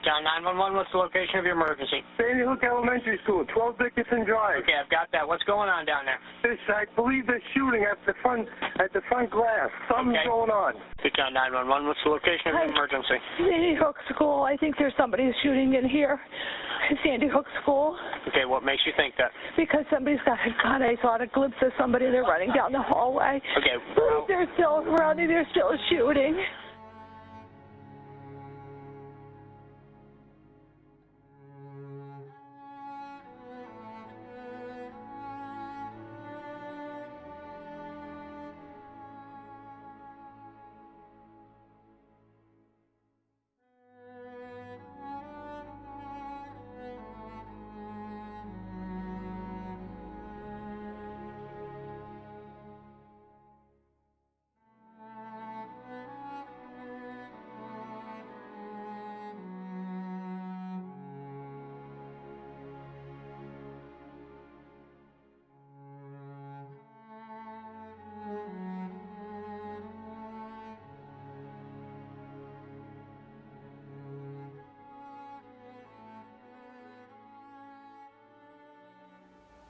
John 911, what's the location of your emergency? Sandy Hook Elementary School, 12 Dickinson Drive. Okay, I've got that. What's going on down there? I believe they're shooting at the front glass. Something's going on. Okay, John 911, what's the location of your emergency? Sandy Hook School. I think there's somebody shooting in here. Sandy Hook School. Okay, what makes you think that? Because somebody's got a gun. I saw a glimpse of somebody. They're running down the hallway. Okay. They're still running. They're still shooting.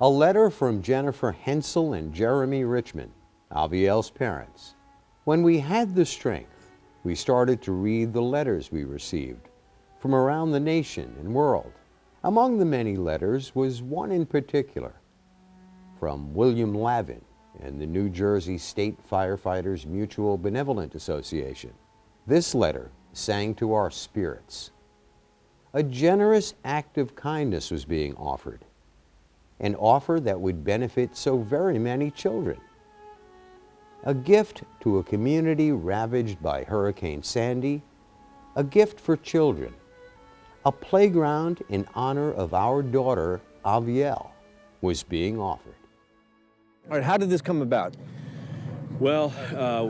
A letter from Jennifer Hensel and Jeremy Richmond, Aviel's parents. When we had the strength, we started to read the letters we received from around the nation and world. Among the many letters was one in particular from William Lavin and the New Jersey State Firefighters Mutual Benevolent Association. This letter sang to our spirits. A generous act of kindness was being offered, an offer that would benefit so very many children. A gift to a community ravaged by Hurricane Sandy, a gift for children, a playground in honor of our daughter, Aviel, was being offered. All right, how did this come about? Well,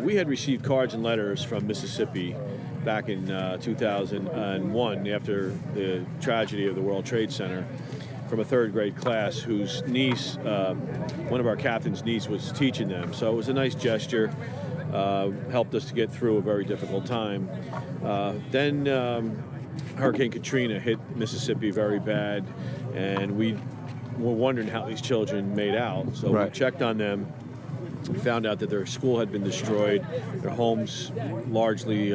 we had received cards and letters from Mississippi back in 2001 after the tragedy of the World Trade Center, from a third grade class whose niece, one of our captain's niece, was teaching them. So it was a nice gesture, helped us to get through a very difficult time. Then Hurricane Katrina hit Mississippi very bad, and we were wondering how these children made out. So we checked on them. We found out that their school had been destroyed, their homes largely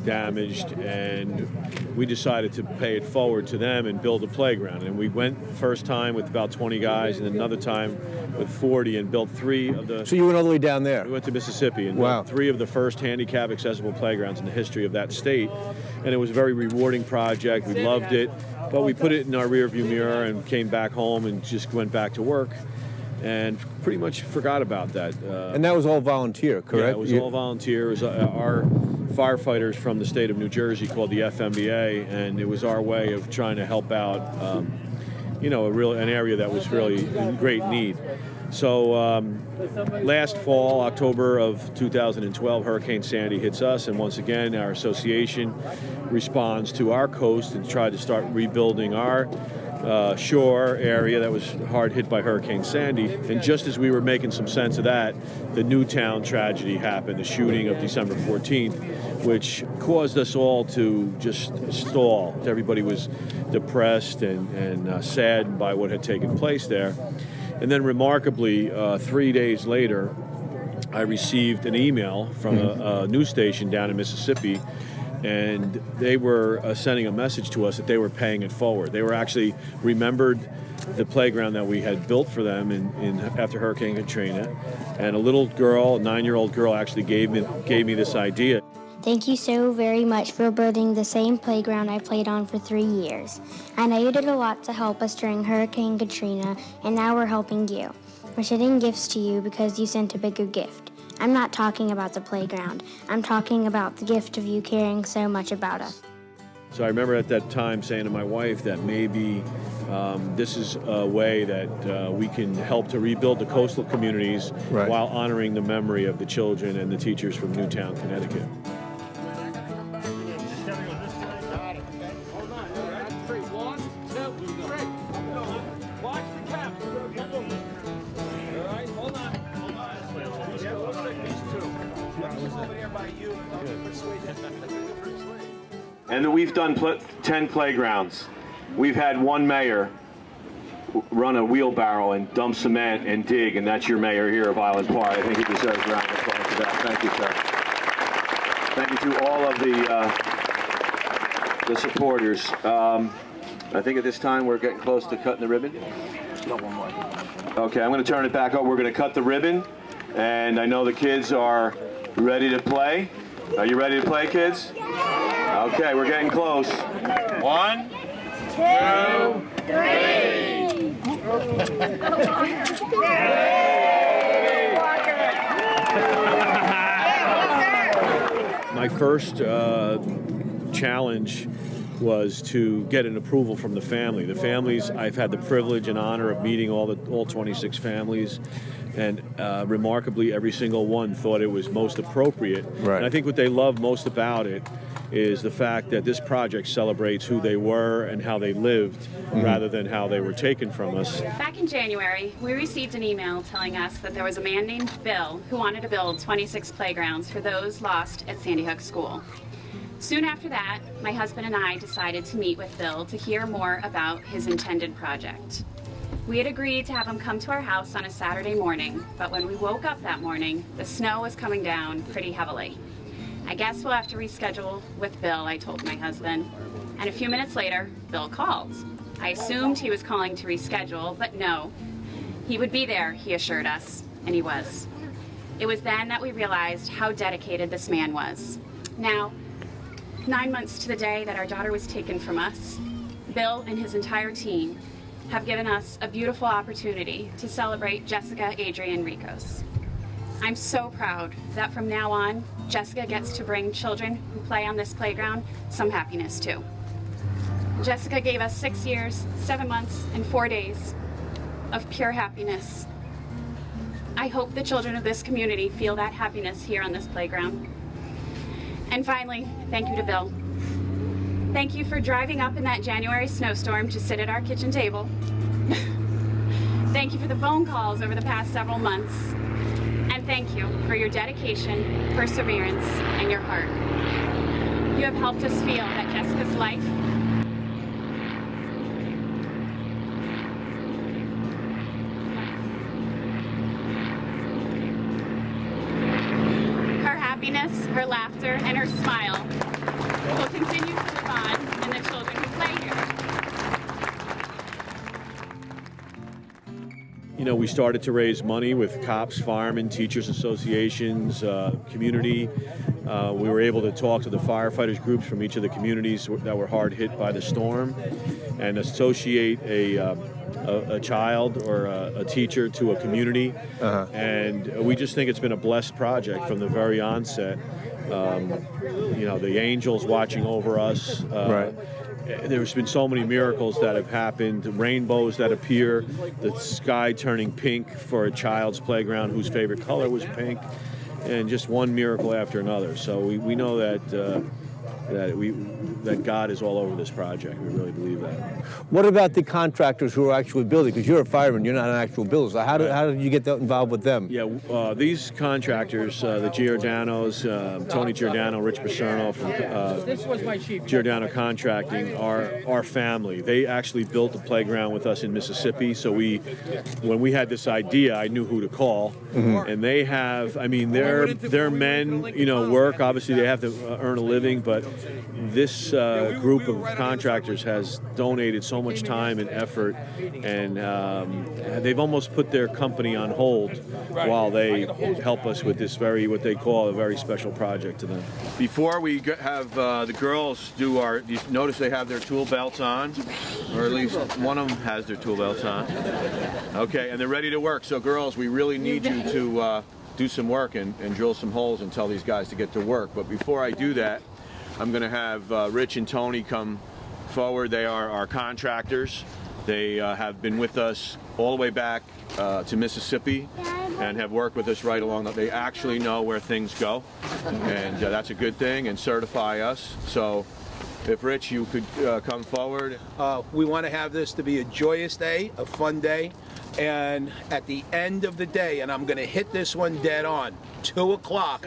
damaged, and we decided to pay it forward to them and build a playground. And we went first time with about 20 guys, and another time with 40, and built 3 of the... So you went all the way down there? We went to Mississippi and built 3 of the first handicap accessible playgrounds in the history of that state. And it was a very rewarding project. We loved it, but we put it in our rearview mirror and came back home and just went back to work, and pretty much forgot about that. And that was all volunteer, correct? Yeah, it was all volunteer. It was our firefighters from the state of New Jersey called the FMBA, and it was our way of trying to help out, you know, an area that was really in great need. So last fall, October of 2012, Hurricane Sandy hits us, and once again, our association responds to our coast and tried to start rebuilding our shore area that was hard hit by Hurricane Sandy. And just as we were making some sense of that, the Newtown tragedy happened, the shooting of December 14th, which caused us all to just stall. Everybody was depressed and saddened by what had taken place there. And then remarkably, 3 days later, I received an email from a news station down in Mississippi, and they were sending a message to us that they were paying it forward. They were actually remembered the playground that we had built for them after Hurricane Katrina, and a little girl, a 9-year-old girl, actually gave me this idea. Thank you so very much for building the same playground I played on for 3 years. I know you did a lot to help us during Hurricane Katrina, and now we're helping you. We're sending gifts to you because you sent a bigger gift. I'm not talking about the playground. I'm talking about the gift of you caring so much about us. So I remember at that time saying to my wife that maybe this is a way that we can help to rebuild the coastal communities while honoring the memory of the children and the teachers from Newtown, Connecticut. And we've done 10 playgrounds. We've had one mayor run a wheelbarrow and dump cement and dig, and that's your mayor here of Island Park. I think he deserves a round of applause for that. Thank you, sir. Thank you to all of the supporters. I think at this time we're getting close to cutting the ribbon. Okay, I'm going to turn it back up. We're going to cut the ribbon, and I know the kids are ready to play. Are you ready to play, kids? Okay, we're getting close. 1, 2, 3. My first challenge was to get an approval from the family. The families, I've had the privilege and honor of meeting all 26 families, and remarkably, every single one thought it was most appropriate. Right. And I think what they love most about it is the fact that this project celebrates who they were and how they lived, rather than how they were taken from us. Back in January, we received an email telling us that there was a man named Bill who wanted to build 26 playgrounds for those lost at Sandy Hook School. Soon after that, my husband and I decided to meet with Bill to hear more about his intended project. We had agreed to have him come to our house on a Saturday morning, but when we woke up that morning, the snow was coming down pretty heavily. I guess we'll have to reschedule with Bill, I told my husband. And a few minutes later, Bill called. I assumed he was calling to reschedule, but no. He would be there, he assured us, and he was. It was then that we realized how dedicated this man was. Now, 9 months to the day that our daughter was taken from us, Bill and his entire team have given us a beautiful opportunity to celebrate Jessica, Adrian, Ricos. I'm so proud that from now on, Jessica gets to bring children who play on this playground some happiness too. Jessica gave us 6 years, 7 months, and 4 days of pure happiness. I hope the children of this community feel that happiness here on this playground. And finally, thank you to Bill. Thank you for driving up in that January snowstorm to sit at our kitchen table. Thank you for the phone calls over the past several months. And thank you for your dedication, perseverance, and your heart. You have helped us feel that Jessica's life her laughter, and her smile will continue to live on in the children who play here. You know, we started to raise money with cops, firemen, teachers associations, community. We were able to talk to the firefighters groups from each of the communities that were hard hit by the storm and associate a child or a teacher to a community. And we just think it's been a blessed project from the very onset. You know, the angels watching over us. There's been so many miracles that have happened, rainbows that appear, the sky turning pink for a child's playground whose favorite color was pink, and just one miracle after another. So we know that that God is all over this project. We really believe that. What about the contractors who are actually building? Because you're a fireman, you're not an actual builder. So how did you get involved with them? Yeah, these contractors, the Giordano's, Tony Giordano, Rich Paserno from Giordano Contracting, are our family. They actually built the playground with us in Mississippi. So when we had this idea, I knew who to call. And they have, I mean, their men, you know, work. Obviously, they have to earn a living, but this group of contractors has donated so much time and effort, and they've almost put their company on hold while they help us with this what they call a very special project to them. Before we have the girls do you notice they have their tool belts on, or at least one of them has their tool belts on. Okay, and they're ready to work. So girls, we really need you to do some work and drill some holes and tell these guys to get to work. But before I do that, I'm going to have Rich and Tony come forward. They are our contractors. They have been with us all the way back to Mississippi and have worked with us right along. They actually know where things go, and that's a good thing, and certify us. So if Rich, you could come forward. We want to have this to be a joyous day, a fun day, and at the end of the day, and I'm going to hit this one dead on, 2 o'clock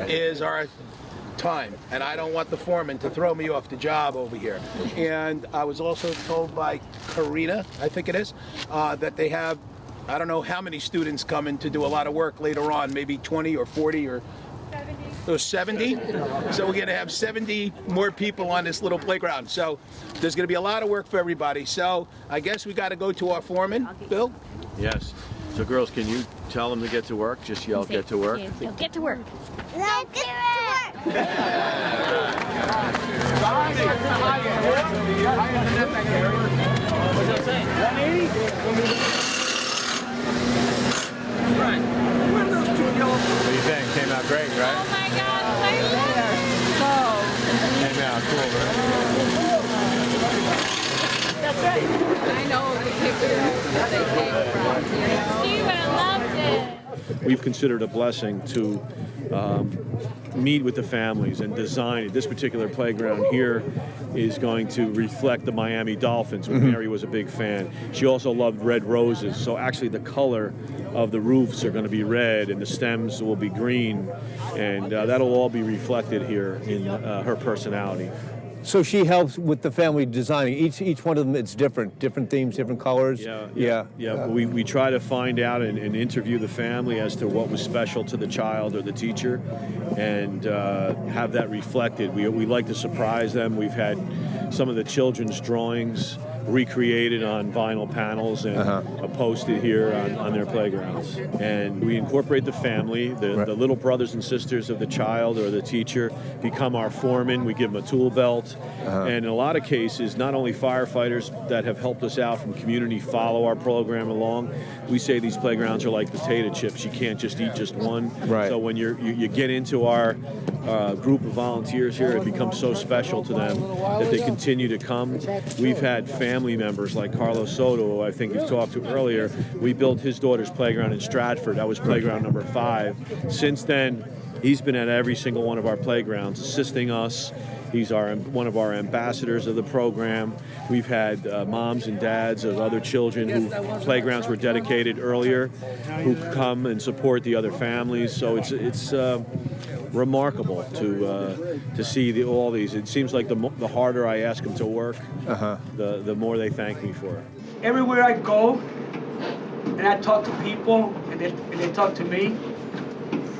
is our time, and I don't want the foreman to throw me off the job over here. And I was also told by Karina, I think it is, that they have, I don't know how many students coming to do a lot of work later on, maybe 20 or 40 or 70. So we're going to have 70 more people on this little playground. So there's going to be a lot of work for everybody. So I guess we got to go to our foreman, Bill. Yes. So girls, can you tell them to get to work? Just yell, get to work. Get to work. Let's get to work. What do you think? Came out great, right? Oh my God, my so. Came out cool, right? That's right. I know the pictures that they came from. Steven loved it. We've considered a blessing to meet with the families and design it. This particular playground here is going to reflect the Miami Dolphins, which Mary was a big fan. She also loved red roses, so actually the color of the roofs are going to be red and the stems will be green, and that'll all be reflected here in her personality. So she helps with the family designing. Each one of them, it's different themes, different colors. Yeah. We try to find out and interview the family as to what was special to the child or the teacher, and have that reflected. We like to surprise them. We've had some of the children's drawings recreated on vinyl panels and posted here on their playgrounds. And we incorporate the family, the little brothers and sisters of the child or the teacher become our foreman. We give them a tool belt. And in a lot of cases, not only firefighters that have helped us out from community follow our program along. We say these playgrounds are like potato chips. You can't just eat just one. Right. So when you get into our group of volunteers here, it becomes so special to them that they continue to come. We've had family members like Carlos Soto, who I think you've talked to earlier. We built his daughter's playground in Stratford. That was playground number 5. Since then, he's been at every single one of our playgrounds, assisting us. He's one of our ambassadors of the program. We've had moms and dads of other children whose playgrounds were dedicated earlier, who come and support the other families. So it's remarkable to see all these. It seems like the harder I ask them to work, the more they thank me for it. Everywhere I go, and I talk to people, and they talk to me,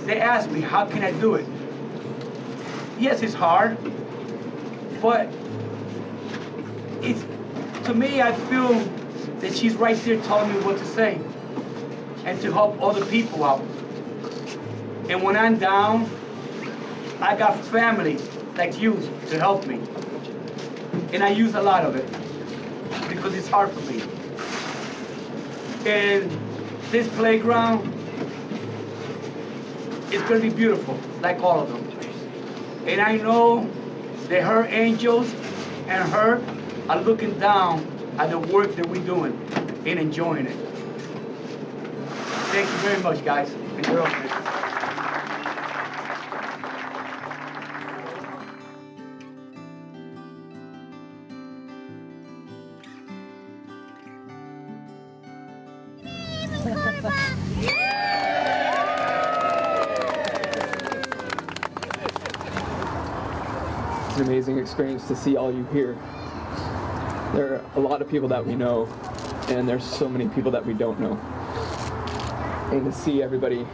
they ask me, how can I do it? Yes, it's hard, but to me, I feel that she's right there telling me what to say and to help other people out. And when I'm down, I got family like you to help me. And I use a lot of it because it's hard for me. And this playground is going to be beautiful, like all of them. And I know that her angels and her are looking down at the work that we're doing and enjoying it. Thank you very much, guys. And girls. It's an amazing experience to see all you here. There are a lot of people that we know, and there's so many people that we don't know. And to see everybody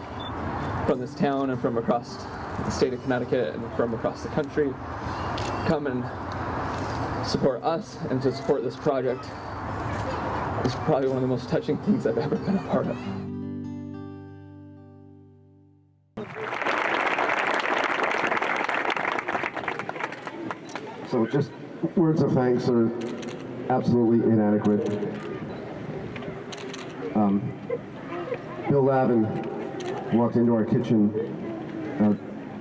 from this town and from across the state of Connecticut and from across the country come and support us and to support this project is probably one of the most touching things I've ever been a part of. So just words of thanks are absolutely inadequate. Bill Lavin walked into our kitchen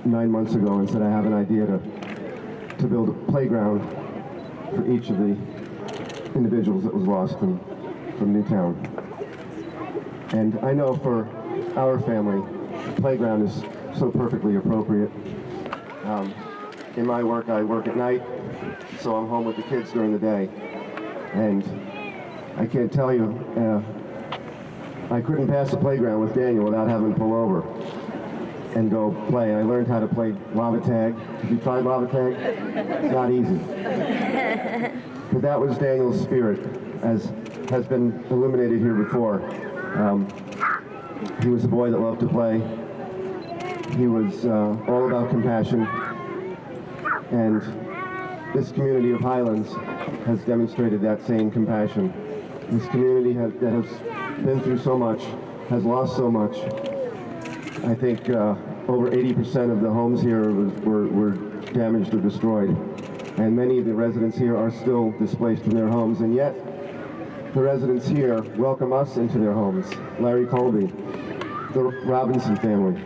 9 months ago and said, I have an idea to to build a playground for each of the individuals that was lost from Newtown. And I know for our family, the playground is so perfectly appropriate. In my work, I work at night, so I'm home with the kids during the day. And I can't tell you, I couldn't pass the playground with Daniel without having to pull over and go play. I learned how to play lava tag. Have you tried lava tag? It's not easy. But that was Daniel's spirit, as has been illuminated here before. He was a boy that loved to play. He was all about compassion. And this community of Highlands has demonstrated that same compassion. This community that has been through so much, has lost so much. I think over 80% of the homes here were damaged or destroyed. And many of the residents here are still displaced from their homes, and yet the residents here welcome us into their homes. Larry Colby, the Robinson family.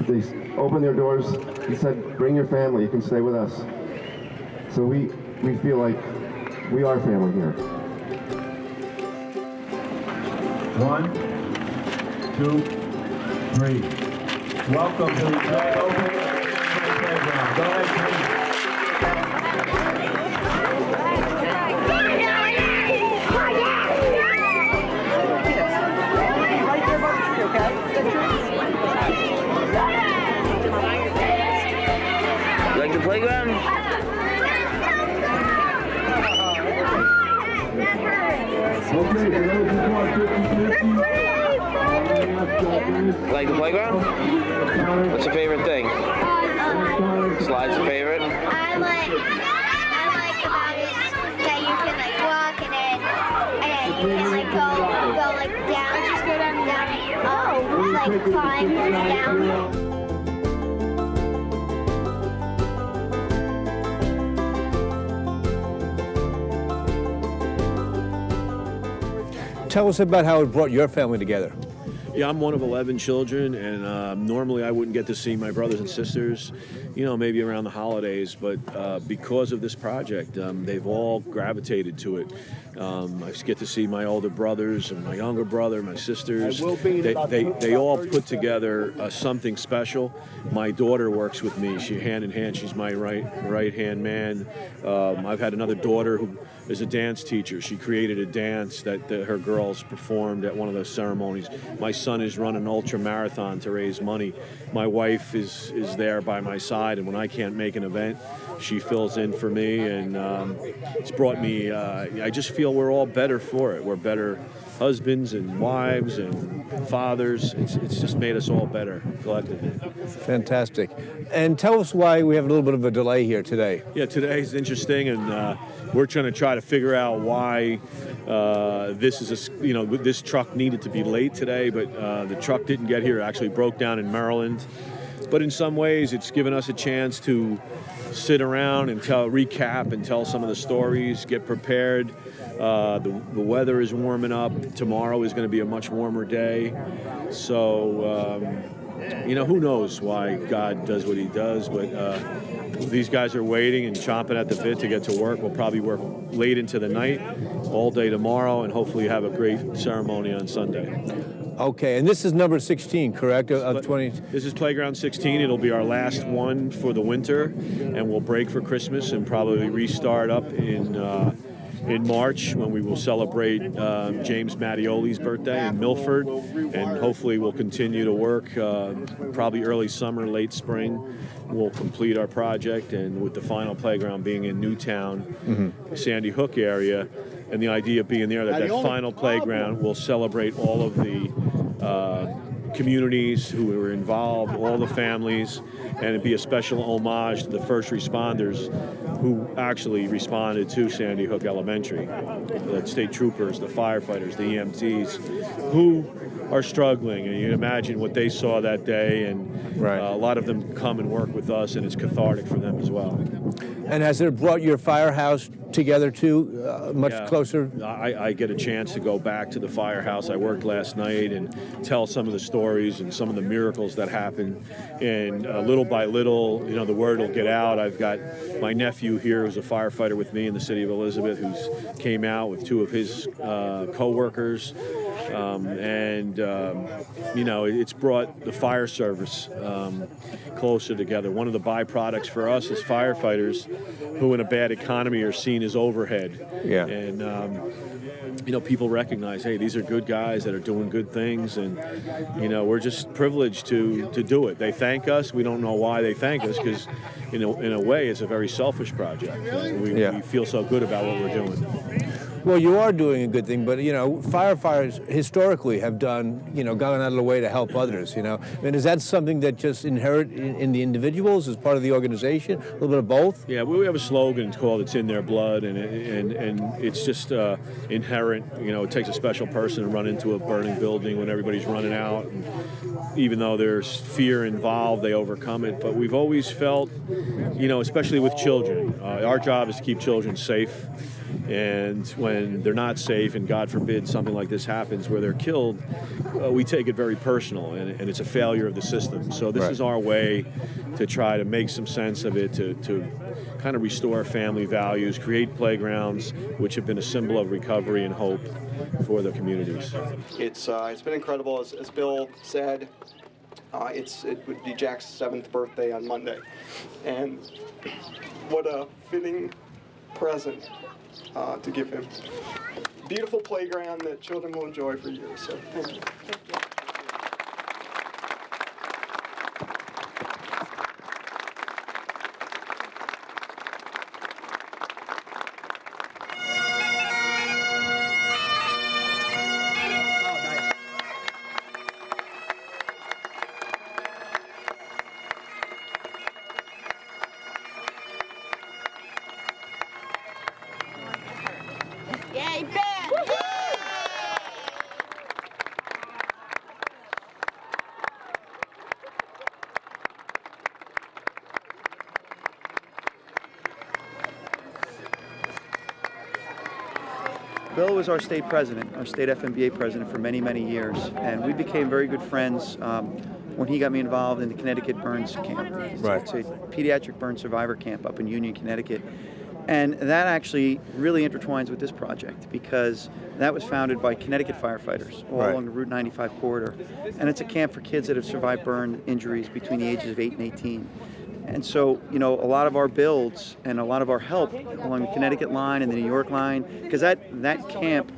They opened their doors and said, bring your family, you can stay with us. So we feel like we are family here. 1, 2, 3. Welcome to the grand opening playground. Go ahead, please. Like the playground? Okay, for those who want 50-50. Like the playground? What's your favorite thing? Slide's your favorite? I like about it that you can like walk and you can like go like down, just go down, like climb down. Tell us about how it brought your family together. Yeah, I'm one of 11 children, and normally I wouldn't get to see my brothers and sisters, maybe around the holidays, but because of this project, they've all gravitated to it. I get to see my older brothers and my younger brother, my sisters. They all put together something special. My daughter works with me. She hand in hand. She's my right-hand man. I've had another daughter who is a dance teacher. She created a dance that her girls performed at one of those ceremonies. My son is running an ultra marathon to raise money. My wife is there by my side, and when I can't make an event, she fills in for me, and it's brought me, I just feel we're all better for it. We're better husbands and wives and fathers. It's just made us all better collectively. Fantastic. And tell us why we have a little bit of a delay here today. Yeah, today's interesting, and we're trying to figure out why this truck needed to be late today, but the truck didn't get here. It actually broke down in Maryland. But in some ways, it's given us a chance to sit around and recap and tell some of the stories, get prepared. The weather is warming up. Tomorrow is going to be a much warmer day. So, who knows why God does what he does, but these guys are waiting and chomping at the bit to get to work. We'll probably work late into the night, all day tomorrow, and hopefully have a great ceremony on Sunday. Okay, and this is number 16, correct, of 20? This is Playground 16. It'll be our last one for the winter, and we'll break for Christmas and probably restart up in March when we will celebrate James Mattioli's birthday in Milford, and hopefully we'll continue to work probably early summer, late spring. We'll complete our project, and with the final playground being in Newtown, Sandy Hook area, and the idea being there that final playground will celebrate all of the communities who were involved, all the families, and it'd be a special homage to the first responders who actually responded to Sandy Hook Elementary, the state troopers, the firefighters, the EMTs, who are struggling. And you can imagine what they saw that day, and a lot of them come and work with us, and it's cathartic for them as well. And has it brought your firehouse together too, much closer? I get a chance to go back to the firehouse. I worked last night and tell some of the stories and some of the miracles that happen. And little by little, you know, the word will get out. I've got my nephew here who's a firefighter with me in the city of Elizabeth, who's came out with 2 of his co-workers. You know, it's brought the fire service closer together. One of the byproducts for us as firefighters, who in a bad economy are seen as overhead. Yeah. And, you know, people recognize, hey, these are good guys that are doing good things, and, you know, we're just privileged to do it. They thank us. We don't know why they thank us, because, in a way, it's a very selfish project. We feel so good about what we're doing. Well, you are doing a good thing, but, you know, firefighters historically have done, you know, gone out of the way to help others, you know. I mean, is that something that just inherent in the individuals as part of the organization? A little bit of both? Yeah, we have a slogan called "It's in their blood," and it's just inherent. You know, it takes a special person to run into a burning building when everybody's running out. And even though there's fear involved, they overcome it. But we've always felt, you know, especially with children, our job is to keep children safe. And when they're not safe, and God forbid something like this happens where they're killed, we take it very personal, and it's a failure of the system. So this is our way to try to make some sense of it, to kind of restore family values, create playgrounds, which have been a symbol of recovery and hope for the communities. It's been incredible, as Bill said. It would be Jack's 7th birthday on Monday, and what a fitting present to give him. Beautiful playground that children will enjoy for years. So thank you. Yay, Ben! Bill was our state president, our state FMBA president for many, many years, and we became very good friends when he got me involved in the Connecticut Burns Camp. It's a pediatric burn survivor camp up in Union, Connecticut. And that actually really intertwines with this project, because that was founded by Connecticut firefighters all along the Route 95 corridor. And it's a camp for kids that have survived burn injuries between the ages of 8 and 18. And so, you know, a lot of our builds and a lot of our help along the Connecticut line and the New York line, because that camp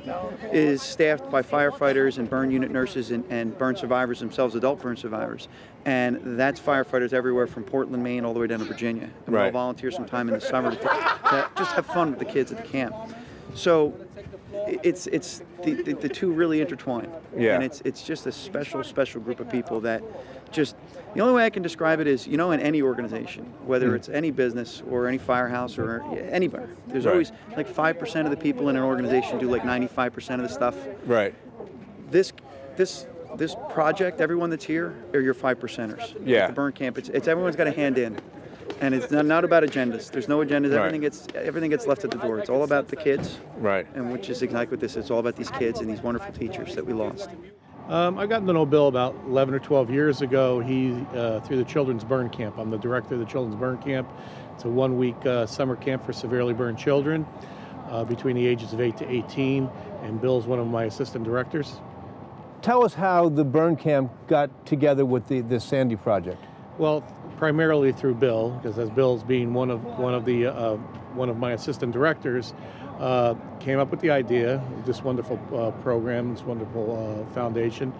is staffed by firefighters and burn unit nurses and burn survivors themselves, adult burn survivors. And that's firefighters everywhere from Portland, Maine, all the way down to Virginia. And we all volunteer some time in the summer to just have fun with the kids at the camp. So it's the two really intertwine. And it's just a special group of people that just, the only way I can describe it is, you know, in any organization, whether it's any business or any firehouse or anywhere, there's always like 5% of the people in an organization do like 95% of the stuff. This project, everyone that's here are your 5%ers. At the burn camp, it's everyone's got a hand in. And it's not about agendas. There's no agendas. Everything gets left at the door. It's all about the kids. And which is exactly what this is. It's all about these kids and these wonderful teachers that we lost. I got to know Bill about 11 or 12 years ago. He through the Children's Burn Camp. I'm the director of the Children's Burn Camp. It's a 1-week summer camp for severely burned children between the ages of 8 to 18. And Bill's one of my assistant directors. Tell us how the burn camp got together with the Sandy project. Well, primarily through Bill, because as Bill's being one of my assistant directors, came up with the idea, this wonderful program, this wonderful foundation,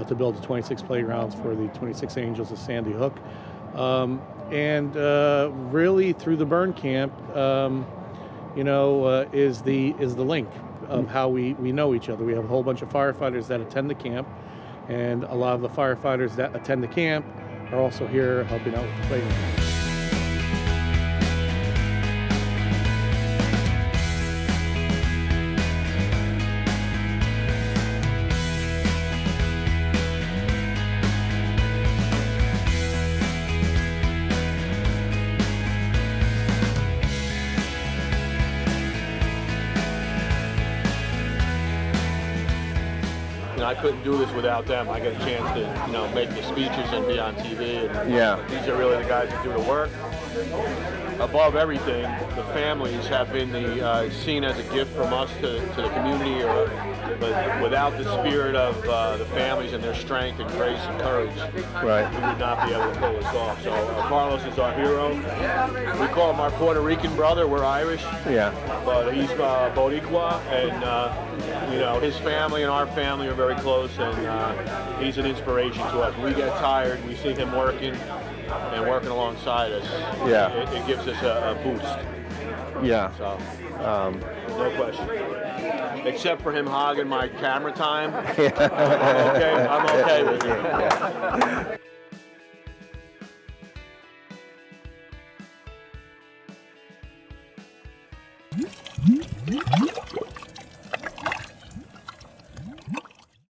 to build the 26 playgrounds for the 26 Angels of Sandy Hook. And really through the burn camp, is the link of how we know each other. We have a whole bunch of firefighters that attend the camp, and a lot of the firefighters that attend the camp are also here helping out with the playground. I couldn't do this without them. I get a chance to, make the speeches and be on TV. And these are really the guys that do the work. Above everything, the families have been seen as a gift from us to the community. But without the spirit of the families and their strength and grace and courage, we would not be able to pull this off. So Carlos is our hero. We call him our Puerto Rican brother. We're Irish. Yeah. But he's Boricua, and his family and our family are very close, and he's an inspiration to us. When we get tired, we see him working alongside us. Yeah. It gives us a boost. Yeah. So, no question. Except for him hogging my camera time. I'm okay with it.